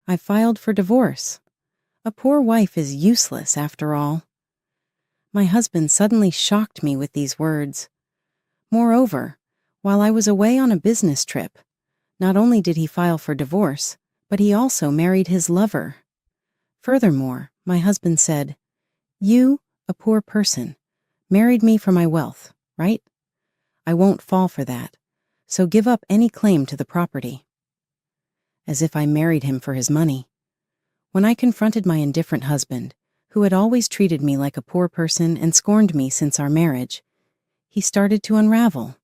I filed for divorce. A poor wife is useless after all. My husband suddenly shocked me with these words. Moreover, while I was away on a business trip, not only did he file for divorce, but he also married his lover. Furthermore, my husband said, "You, a poor person, married me for my wealth, right? I won't fall for that, so give up any claim to the property." As if I married him for his money. When I confronted my indifferent husband, who had always treated me like a poor person and scorned me since our marriage, he started to unravel.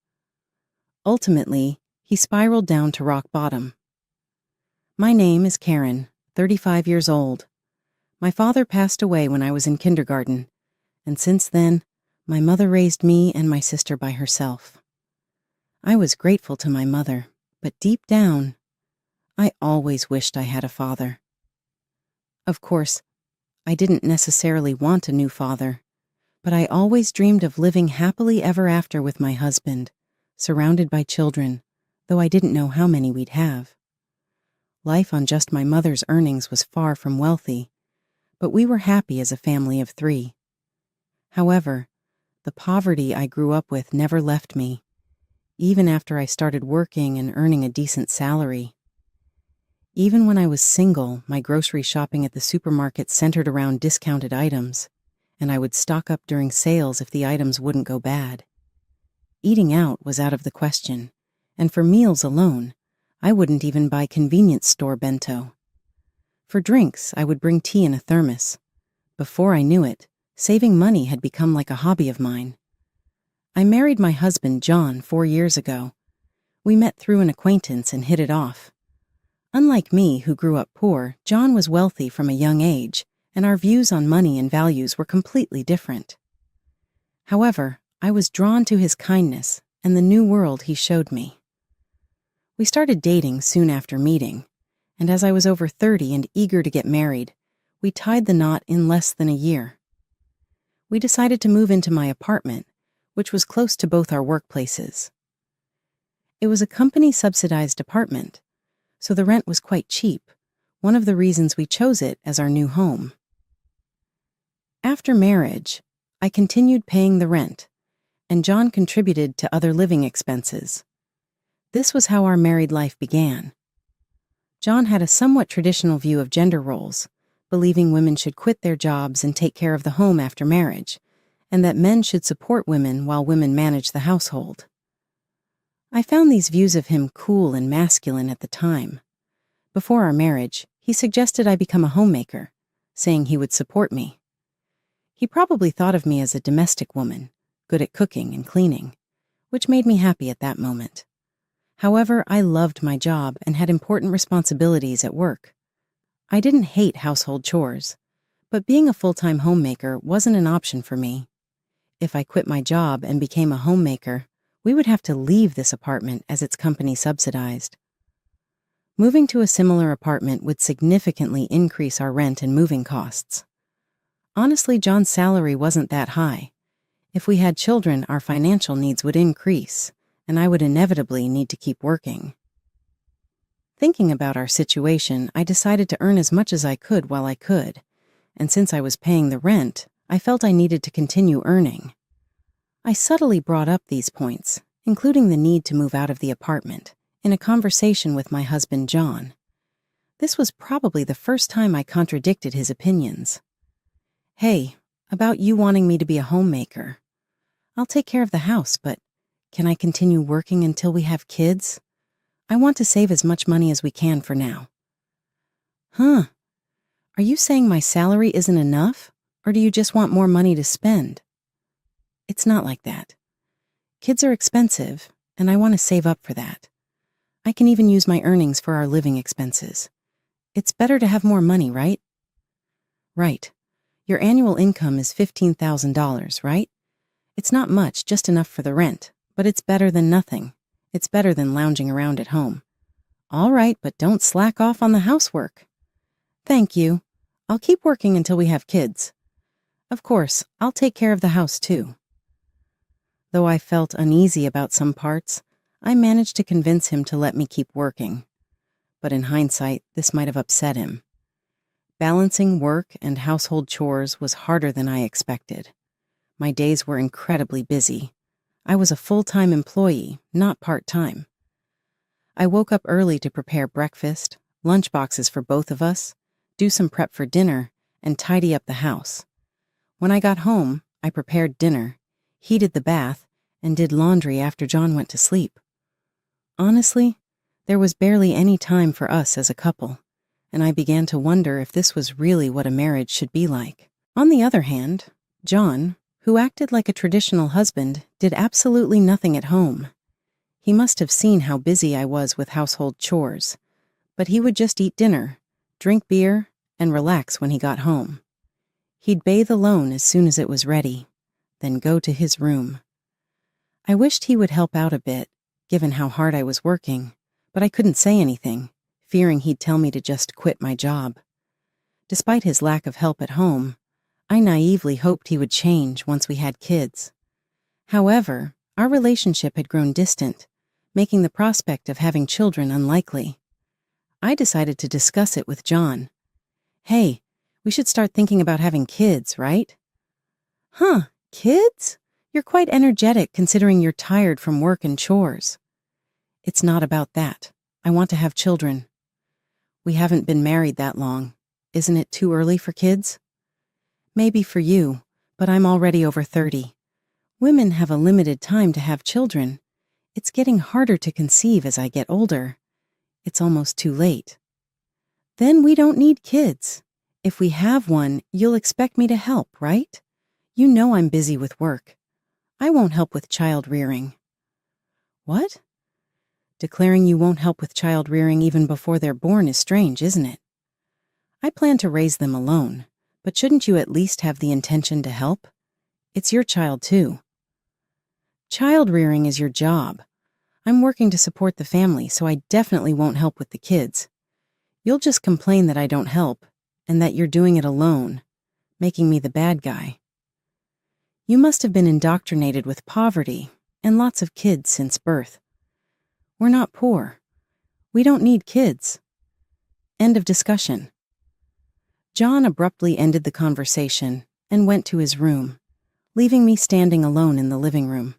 Ultimately, he spiraled down to rock bottom. My name is Karen, 35 years old. My father passed away when I was in kindergarten, and since then, my mother raised me and my sister by herself. I was grateful to my mother, but deep down, I always wished I had a father. Of course, I didn't necessarily want a new father, but I always dreamed of living happily ever after with my husband, surrounded by children, though I didn't know how many we'd have. Life on just my mother's earnings was far from wealthy, but we were happy as a family of 3. However, the poverty I grew up with never left me, even after I started working and earning a decent salary. Even when I was single, my grocery shopping at the supermarket centered around discounted items, and I would stock up during sales if the items wouldn't go bad. Eating out was out of the question, and for meals alone, I wouldn't even buy convenience store bento. For drinks, I would bring tea in a thermos. Before I knew it, saving money had become like a hobby of mine. I married my husband, John, 4 years ago. We met through an acquaintance and hit it off. Unlike me, who grew up poor, John was wealthy from a young age, and our views on money and values were completely different. However, I was drawn to his kindness and the new world he showed me. We started dating soon after meeting, and as I was over 30 and eager to get married, we tied the knot in less than a year. We decided to move into my apartment, which was close to both our workplaces. It was a company-subsidized apartment, so the rent was quite cheap, one of the reasons we chose it as our new home. After marriage, I continued paying the rent, and John contributed to other living expenses. This was how our married life began. John had a somewhat traditional view of gender roles, believing women should quit their jobs and take care of the home after marriage, and that men should support women while women manage the household. I found these views of him cool and masculine at the time. Before our marriage, he suggested I become a homemaker, saying he would support me. He probably thought of me as a domestic woman, good at cooking and cleaning, which made me happy at that moment. However, I loved my job and had important responsibilities at work. I didn't hate household chores, but being a full-time homemaker wasn't an option for me. If I quit my job and became a homemaker, we would have to leave this apartment as it's company subsidized. Moving to a similar apartment would significantly increase our rent and moving costs. Honestly, John's salary wasn't that high. If we had children, our financial needs would increase, and I would inevitably need to keep working. Thinking about our situation, I decided to earn as much as I could while I could, and since I was paying the rent, I felt I needed to continue earning. I subtly brought up these points, including the need to move out of the apartment, in a conversation with my husband, John. This was probably the first time I contradicted his opinions. "Hey, about you wanting me to be a homemaker. I'll take care of the house, but can I continue working until we have kids? I want to save as much money as we can for now." "Huh? Are you saying my salary isn't enough, or do you just want more money to spend?" "It's not like that. Kids are expensive, and I want to save up for that. I can even use my earnings for our living expenses. It's better to have more money, right?" "Right. Your annual income is $15,000, right? It's not much, just enough for the rent, but it's better than nothing. It's better than lounging around at home." "All right, but don't slack off on the housework." "Thank you. I'll keep working until we have kids. Of course, I'll take care of the house too." Though I felt uneasy about some parts, I managed to convince him to let me keep working. but in hindsight, this might have upset him. Balancing work and household chores was harder than I expected. My days were incredibly busy. I was a full-time employee, not part-time. I woke up early to prepare breakfast, lunch boxes for both of us, do some prep for dinner, and tidy up the house. When I got home, I prepared dinner, heated the bath, and did laundry after John went to sleep. Honestly, there was barely any time for us as a couple, and I began to wonder if this was really what a marriage should be like. On the other hand, John, who acted like a traditional husband, did absolutely nothing at home. He must have seen how busy I was with household chores, but he would just eat dinner, drink beer, and relax when he got home. He'd bathe alone as soon as it was ready, then go to his room. I wished he would help out a bit, given how hard I was working, but I couldn't say anything, fearing he'd tell me to just quit my job. Despite his lack of help at home, I naively hoped he would change once we had kids. However, our relationship had grown distant, making the prospect of having children unlikely. I decided to discuss it with John. "Hey, we should start thinking about having kids, right?" "Huh, kids? You're quite energetic considering you're tired from work and chores." "It's not about that. I want to have children." "We haven't been married that long. Isn't it too early for kids?" "Maybe for you, but I'm already over 30. Women have a limited time to have children. It's getting harder to conceive as I get older. It's almost too late." "Then we don't need kids. If we have one, you'll expect me to help, right? You know I'm busy with work. I won't help with child rearing." "What?" "Declaring you won't help with child rearing even before they're born is strange, isn't it? I plan to raise them alone, but shouldn't you at least have the intention to help? It's your child too." "Child rearing is your job. I'm working to support the family, so I definitely won't help with the kids. You'll just complain that I don't help, and that you're doing it alone, making me the bad guy. You must have been indoctrinated with poverty and lots of kids since birth. We're not poor. We don't need kids." End of discussion. John abruptly ended the conversation and went to his room, leaving me standing alone in the living room.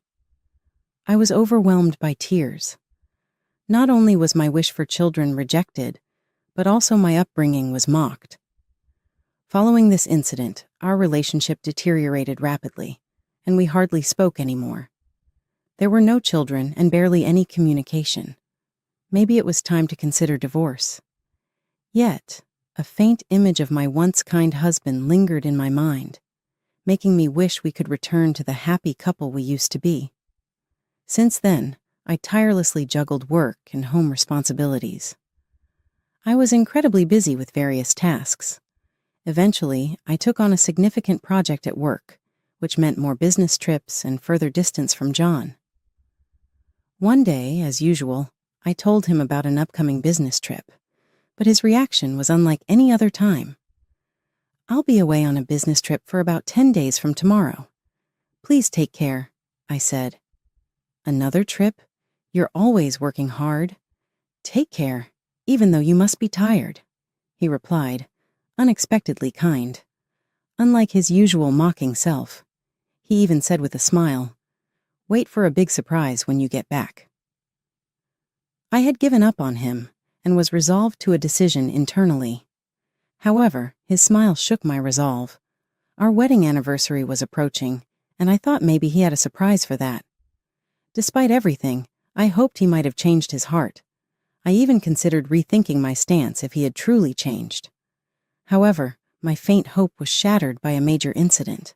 I was overwhelmed by tears. Not only was my wish for children rejected, but also my upbringing was mocked. Following this incident, our relationship deteriorated rapidly, and we hardly spoke anymore. There were no children and barely any communication. Maybe it was time to consider divorce. Yet, a faint image of my once kind husband lingered in my mind, making me wish we could return to the happy couple we used to be. Since then, I tirelessly juggled work and home responsibilities. I was incredibly busy with various tasks. Eventually, I took on a significant project at work, which meant more business trips and further distance from John. One day, as usual, I told him about an upcoming business trip, but his reaction was unlike any other time. "I'll be away on a business trip for about 10 days from tomorrow. Please take care," I said. "Another trip? You're always working hard. Take care, even though you must be tired," he replied, unexpectedly kind. Unlike his usual mocking self, he even said with a smile, "Wait for a big surprise when you get back." I had given up on him and was resolved to a decision internally. However, his smile shook my resolve. Our wedding anniversary was approaching, and I thought maybe he had a surprise for that. Despite everything, I hoped he might have changed his heart. I even considered rethinking my stance if he had truly changed. However, my faint hope was shattered by a major incident.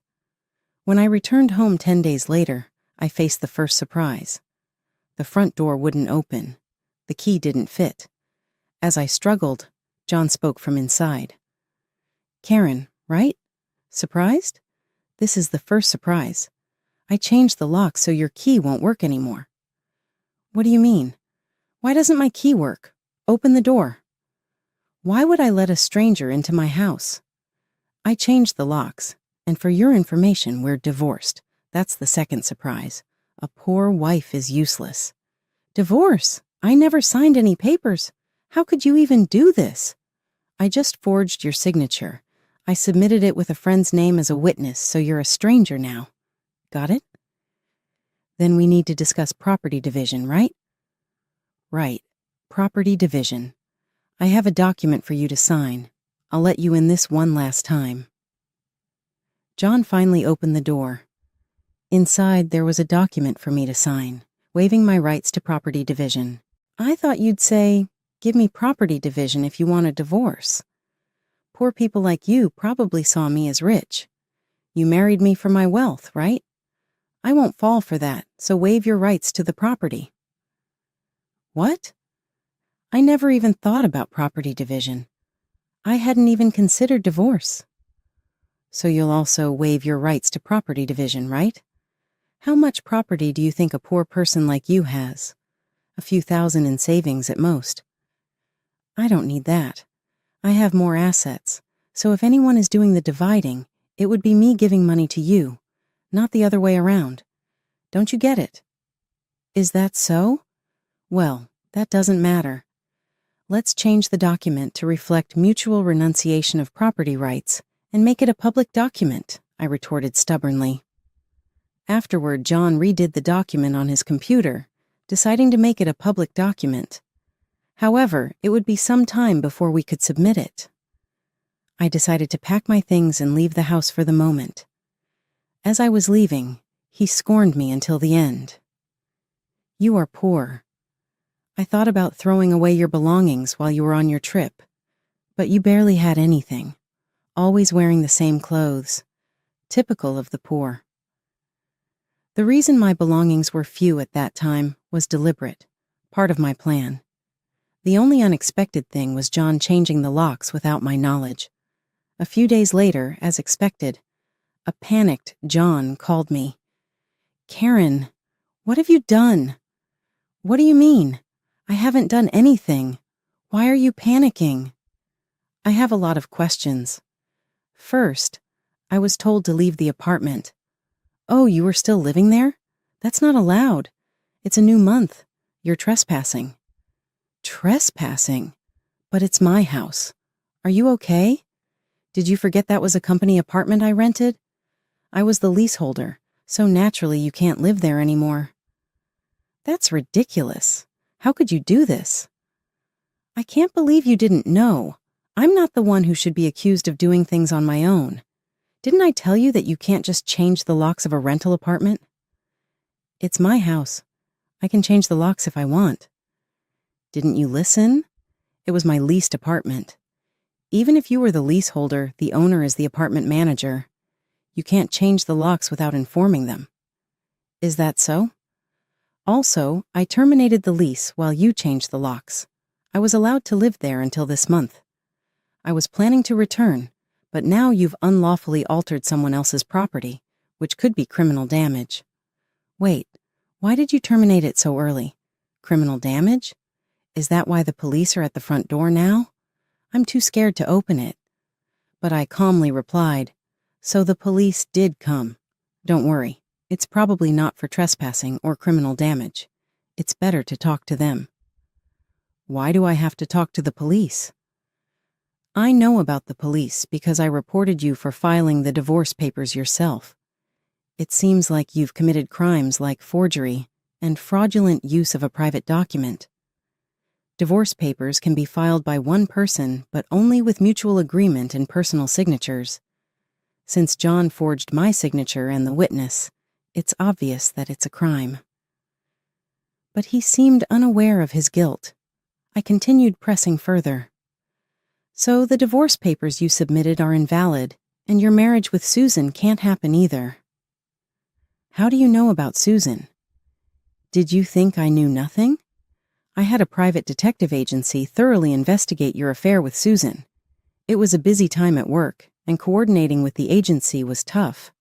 When I returned home 10 days later, I faced the first surprise. The front door wouldn't open. The key didn't fit. As I struggled, John spoke from inside. "Karen, right? Surprised? This is the first surprise. I changed the lock so your key won't work anymore." "What do you mean? Why doesn't my key work? Open the door." "Why would I let a stranger into my house?" "I changed the locks, and for your information, we're divorced. That's the second surprise. A poor wife is useless." "Divorce? I never signed any papers. How could you even do this? I just forged your signature. I submitted it with a friend's name as a witness, so you're a stranger now. Got it? Then we need to discuss property division, right? Right. Property division. I have a document for you to sign. I'll let you in this one last time. John finally opened the door. Inside, there was a document for me to sign, waiving my rights to property division. I thought you'd say, give me property division if you want a divorce. Poor people like you probably saw me as rich. You married me for my wealth, right? I won't fall for that, so waive your rights to the property. What? I never even thought about property division. I hadn't even considered divorce. So you'll also waive your rights to property division, right? How much property do you think a poor person like you has? A few thousand in savings at most. I don't need that. I have more assets, so if anyone is doing the dividing, it would be me giving money to you, not the other way around. Don't you get it? Is that so? Well, that doesn't matter. Let's change the document to reflect mutual renunciation of property rights and make it a public document, I retorted stubbornly. Afterward, John redid the document on his computer, deciding to make it a public document. However, it would be some time before we could submit it. I decided to pack my things and leave the house for the moment. As I was leaving, he scorned me until the end. You are poor. I thought about throwing away your belongings while you were on your trip, but you barely had anything, always wearing the same clothes, typical of the poor. The reason my belongings were few at that time was deliberate, part of my plan. The only unexpected thing was John changing the locks without my knowledge. A few days later, as expected, a panicked John called me. Karen, what have you done? What do you mean? I haven't done anything. Why are you panicking? I have a lot of questions. First, I was told to leave the apartment. Oh, you were still living there? That's not allowed. It's a new month. You're trespassing. Trespassing? But it's my house. Are you okay? Did you forget that was a company apartment I rented? I was the leaseholder, so naturally you can't live there anymore. That's ridiculous. How could you do this? I can't believe you didn't know. I'm not the one who should be accused of doing things on my own. Didn't I tell you that you can't just change the locks of a rental apartment? It's my house. I can change the locks if I want. Didn't you listen? It was my leased apartment. Even if you were the leaseholder, the owner is the apartment manager. You can't change the locks without informing them. Is that so? Also, I terminated the lease while you changed the locks. I was allowed to live there until this month. I was planning to return, but now you've unlawfully altered someone else's property, which could be criminal damage. Wait, why did you terminate it so early? Criminal damage? Is that why the police are at the front door now? I'm too scared to open it. But I calmly replied, so the police did come. Don't worry, it's probably not for trespassing or criminal damage. It's better to talk to them. Why do I have to talk to the police? I know about the police because I reported you for filing the divorce papers yourself. It seems like you've committed crimes like forgery and fraudulent use of a private document. Divorce papers can be filed by one person, but only with mutual agreement and personal signatures. Since John forged my signature and the witness, it's obvious that it's a crime. But he seemed unaware of his guilt. I continued pressing further. So the divorce papers you submitted are invalid, and your marriage with Susan can't happen either. How do you know about Susan? Did you think I knew nothing? I had a private detective agency thoroughly investigate your affair with Susan. It was a busy time at work, and coordinating with the agency was tough.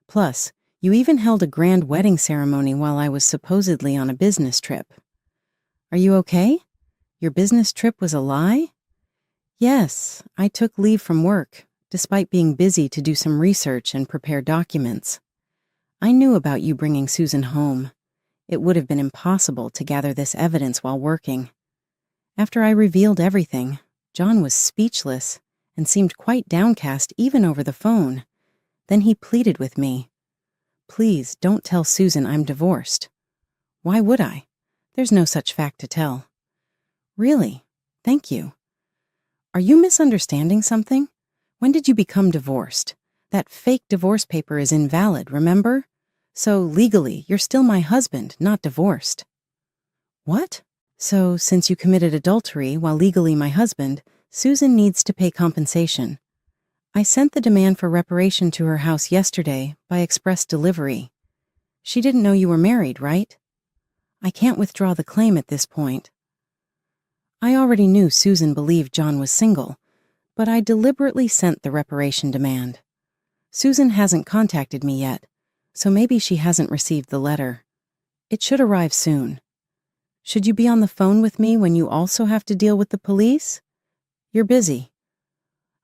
Plus, you even held a grand wedding ceremony while I was supposedly on a business trip. Are you okay? Your business trip was a lie? Yes, I took leave from work, despite being busy to do some research and prepare documents. I knew about you bringing Susan home. It would have been impossible to gather this evidence while working. After I revealed everything, John was speechless and seemed quite downcast even over the phone. Then he pleaded with me. "Please don't tell Susan I'm divorced." "Why would I? There's no such fact to tell." "Really? Thank you." "Are you misunderstanding something? When did you become divorced? That fake divorce paper is invalid, remember? So legally, you're still my husband, not divorced." "What? So, since you committed adultery while legally my husband, Susan needs to pay compensation. I sent the demand for reparation to her house yesterday by express delivery. She didn't know you were married, right? I can't withdraw the claim at this point." I already knew Susan believed John was single, but I deliberately sent the reparation demand. Susan hasn't contacted me yet, so maybe she hasn't received the letter. It should arrive soon. Should you be on the phone with me when you also have to deal with the police? You're busy.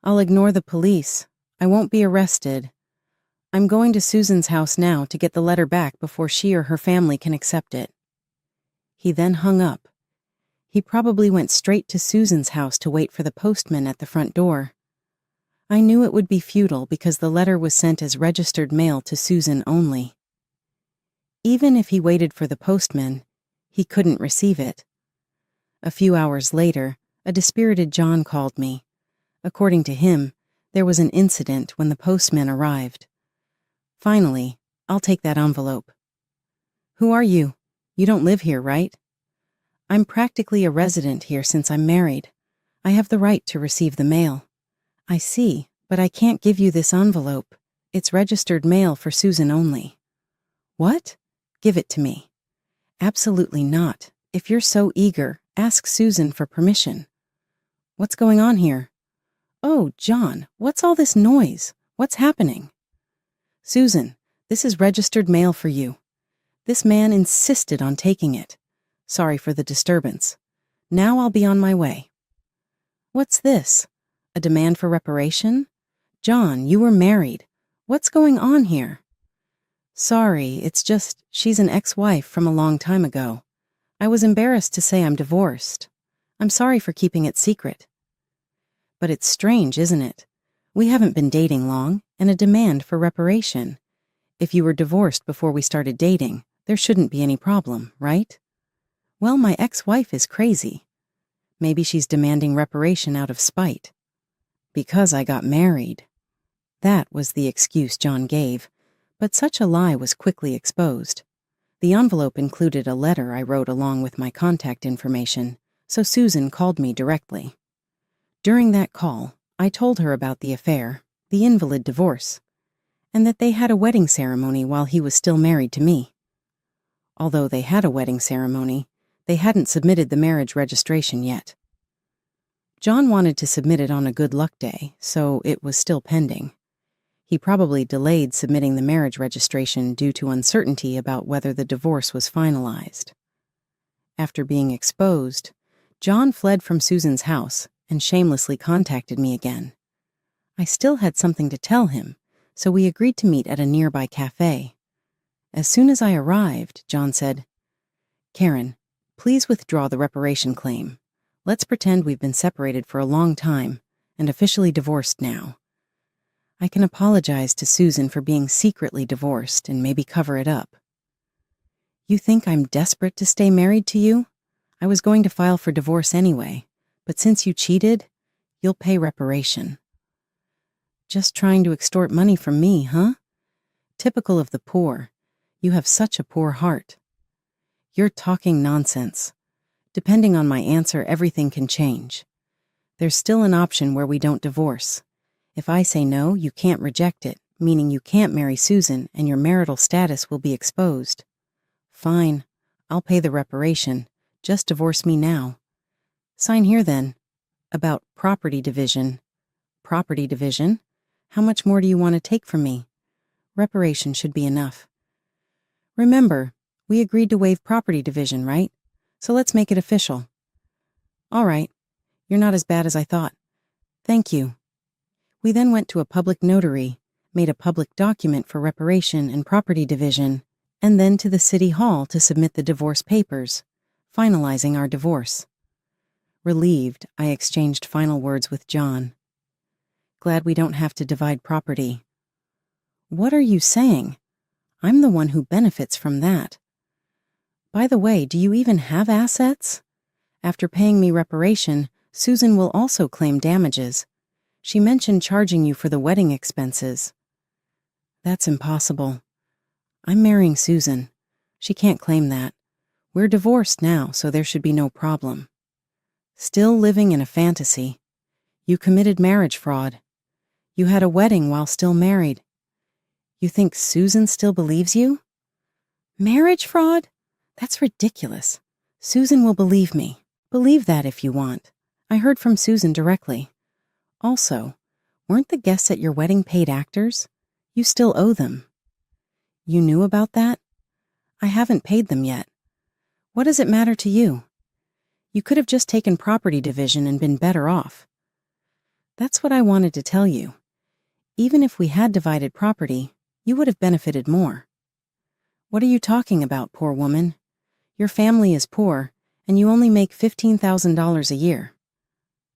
I'll ignore the police. I won't be arrested. I'm going to Susan's house now to get the letter back before she or her family can accept it. He then hung up. He probably went straight to Susan's house to wait for the postman at the front door. I knew it would be futile because the letter was sent as registered mail to Susan only. Even if he waited for the postman, he couldn't receive it. A few hours later, a dispirited John called me. According to him, there was an incident when the postman arrived. "Finally, I'll take that envelope." "Who are you? You don't live here, right?" "I'm practically a resident here since I'm married. I have the right to receive the mail." "I see, but I can't give you this envelope. It's registered mail for Susan only." "What? Give it to me." "Absolutely not. If you're so eager, ask Susan for permission." "What's going on here?" "Oh, John, what's all this noise? What's happening?" "Susan, this is registered mail for you. This man insisted on taking it. Sorry for the disturbance. Now I'll be on my way." "What's this? A demand for reparation? John, you were married. What's going on here?" "Sorry, it's just she's an ex-wife from a long time ago. I was embarrassed to say I'm divorced. I'm sorry for keeping it secret." "But it's strange, isn't it? We haven't been dating long, and a demand for reparation. If you were divorced before we started dating, there shouldn't be any problem, right?" "Well, my ex-wife is crazy. Maybe she's demanding reparation out of spite." "Because I got married." That was the excuse John gave, but such a lie was quickly exposed. The envelope included a letter I wrote along with my contact information, so Susan called me directly. During that call, I told her about the affair, the invalid divorce, and that they had a wedding ceremony while he was still married to me. Although they had a wedding ceremony, they hadn't submitted the marriage registration yet. John wanted to submit it on a good luck day, so it was still pending. He probably delayed submitting the marriage registration due to uncertainty about whether the divorce was finalized. After being exposed, John fled from Susan's house and shamelessly contacted me again. I still had something to tell him, so we agreed to meet at a nearby cafe. As soon as I arrived, John said, "Karen, please withdraw the reparation claim. Let's pretend we've been separated for a long time and officially divorced now. I can apologize to Susan for being secretly divorced and maybe cover it up." "You think I'm desperate to stay married to you? I was going to file for divorce anyway, but since you cheated, you'll pay reparation." "Just trying to extort money from me, huh? Typical of the poor. You have such a poor heart." "You're talking nonsense. Depending on my answer, everything can change. There's still an option where we don't divorce. If I say no, you can't reject it, meaning you can't marry Susan and your marital status will be exposed." "Fine. I'll pay the reparation. Just divorce me now." "Sign here then." "About property division." "Property division? How much more do you want to take from me?" "Reparation should be enough." "Remember, we agreed to waive property division, right? So let's make it official." "All right. You're not as bad as I thought. Thank you." We then went to a public notary, made a public document for reparation and property division, and then to the city hall to submit the divorce papers, finalizing our divorce. Relieved, I exchanged final words with John. Glad we don't have to divide property. What are you saying? I'm the one who benefits from that. By the way, do you even have assets? After paying me reparation, Susan will also claim damages. She mentioned charging you for the wedding expenses. That's impossible. I'm marrying Susan. She can't claim that. We're divorced now, so there should be no problem. Still living in a fantasy. You committed marriage fraud. You had a wedding while still married. You think Susan still believes you? Marriage fraud? That's ridiculous. Susan will believe me. Believe that if you want. I heard from Susan directly. Also, weren't the guests at your wedding paid actors? You still owe them. You knew about that? I haven't paid them yet. What does it matter to you? You could have just taken property division and been better off. That's what I wanted to tell you. Even if we had divided property, you would have benefited more. What are you talking about, poor woman? Your family is poor, and you only make $15,000 a year.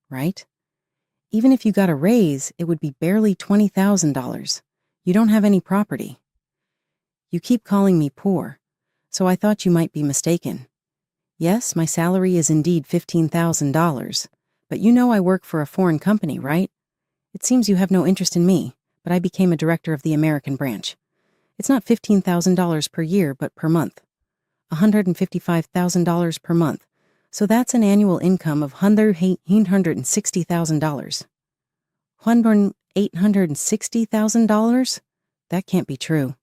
Right? Even if you got a raise, it would be barely $20,000. You don't have any property. You keep calling me poor, so I thought you might be mistaken. Yes, my salary is indeed $15,000, but you know I work for a foreign company, right? It seems you have no interest in me, but I became a director of the American branch. It's not $15,000 per year, but per month. $155,000 per month. So that's an annual income of $860,000. $860,000? That can't be true.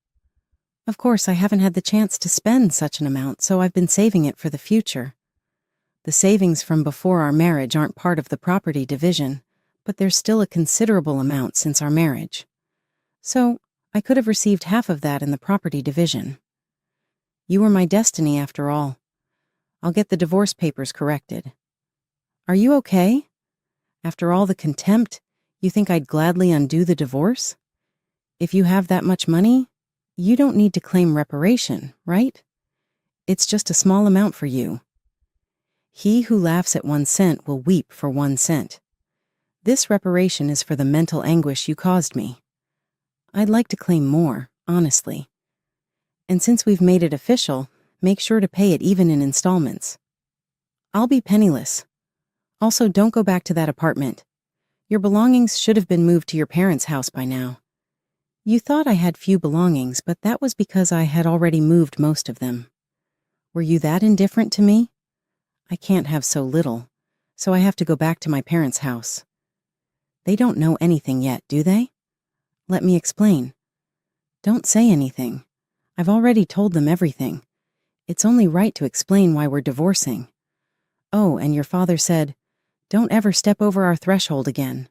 Of course, I haven't had the chance to spend such an amount, so I've been saving it for the future. The savings from before our marriage aren't part of the property division, but there's still a considerable amount since our marriage. So, I could have received half of that in the property division. You were my destiny after all. I'll get the divorce papers corrected. Are you okay? After all the contempt, you think I'd gladly undo the divorce? If you have that much money, you don't need to claim reparation, right? It's just a small amount for you. He who laughs at 1 cent will weep for 1 cent. This reparation is for the mental anguish you caused me. I'd like to claim more, honestly. And since we've made it official, make sure to pay it even in installments. I'll be penniless. Also, don't go back to that apartment. Your belongings should have been moved to your parents' house by now. You thought I had few belongings, but that was because I had already moved most of them. Were you that indifferent to me? I can't have so little, so I have to go back to my parents' house. They don't know anything yet, do they? Let me explain. Don't say anything. I've already told them everything. It's only right to explain why we're divorcing. Oh, and your father said, "Don't ever step over our threshold again."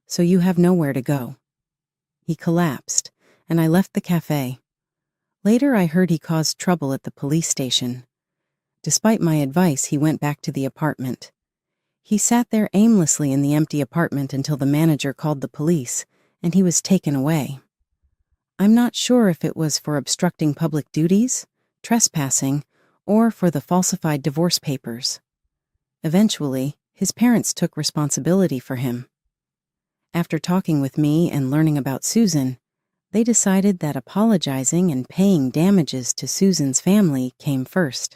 So you have nowhere to go. He collapsed, and I left the cafe. Later, I heard he caused trouble at the police station. Despite my advice, he went back to the apartment. He sat there aimlessly in the empty apartment until the manager called the police, and he was taken away. I'm not sure if it was for obstructing public duties, trespassing, or for the falsified divorce papers. Eventually, his parents took responsibility for him. After talking with me and learning about Susan, they decided that apologizing and paying damages to Susan's family came first.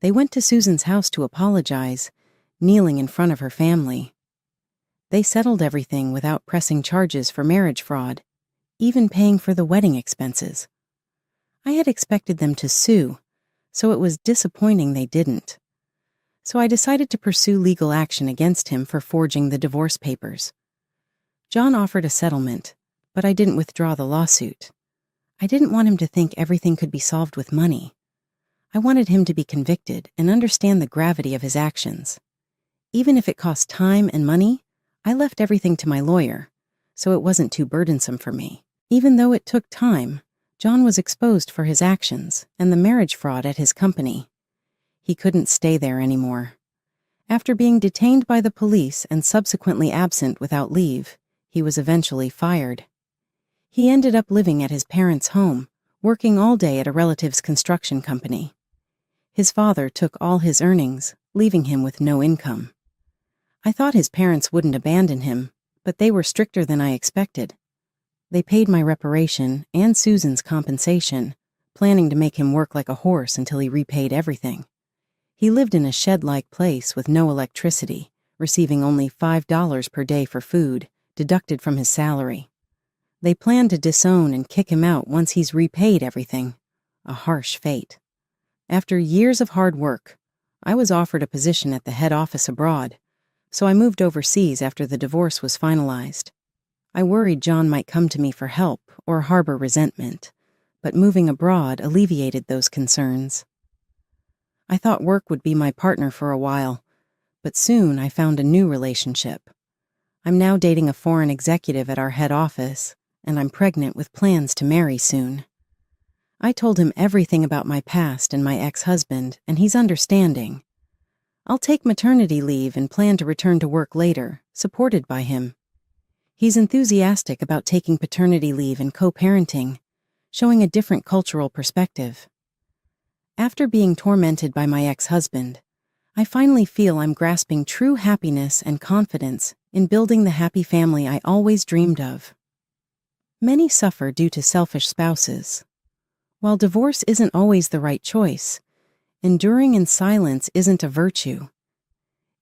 They went to Susan's house to apologize, kneeling in front of her family. They settled everything without pressing charges for marriage fraud, even paying for the wedding expenses. I had expected them to sue, so it was disappointing they didn't. So I decided to pursue legal action against him for forging the divorce papers. John offered a settlement, but I didn't withdraw the lawsuit. I didn't want him to think everything could be solved with money. I wanted him to be convicted and understand the gravity of his actions. Even if it cost time and money, I left everything to my lawyer, so it wasn't too burdensome for me. Even though it took time, John was exposed for his actions and the marriage fraud at his company. He couldn't stay there anymore. After being detained by the police and subsequently absent without leave, he was eventually fired. He ended up living at his parents' home, working all day at a relative's construction company. His father took all his earnings, leaving him with no income. I thought his parents wouldn't abandon him, but they were stricter than I expected. They paid my reparation and Susan's compensation, planning to make him work like a horse until he repaid everything. He lived in a shed-like place with no electricity, receiving only $5 per day for food, deducted from his salary. They planned to disown and kick him out once he's repaid everything. A harsh fate. After years of hard work, I was offered a position at the head office abroad, so I moved overseas after the divorce was finalized. I worried John might come to me for help or harbor resentment, but moving abroad alleviated those concerns. I thought work would be my partner for a while, but soon I found a new relationship. I'm now dating a foreign executive at our head office, and I'm pregnant with plans to marry soon. I told him everything about my past and my ex-husband, and he's understanding. I'll take maternity leave and plan to return to work later, supported by him. He's enthusiastic about taking paternity leave and co-parenting, showing a different cultural perspective. After being tormented by my ex-husband, I finally feel I'm grasping true happiness and confidence in building the happy family I always dreamed of. Many suffer due to selfish spouses. While divorce isn't always the right choice, enduring in silence isn't a virtue.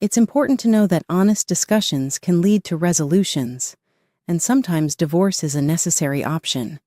It's important to know that honest discussions can lead to resolutions, and sometimes divorce is a necessary option.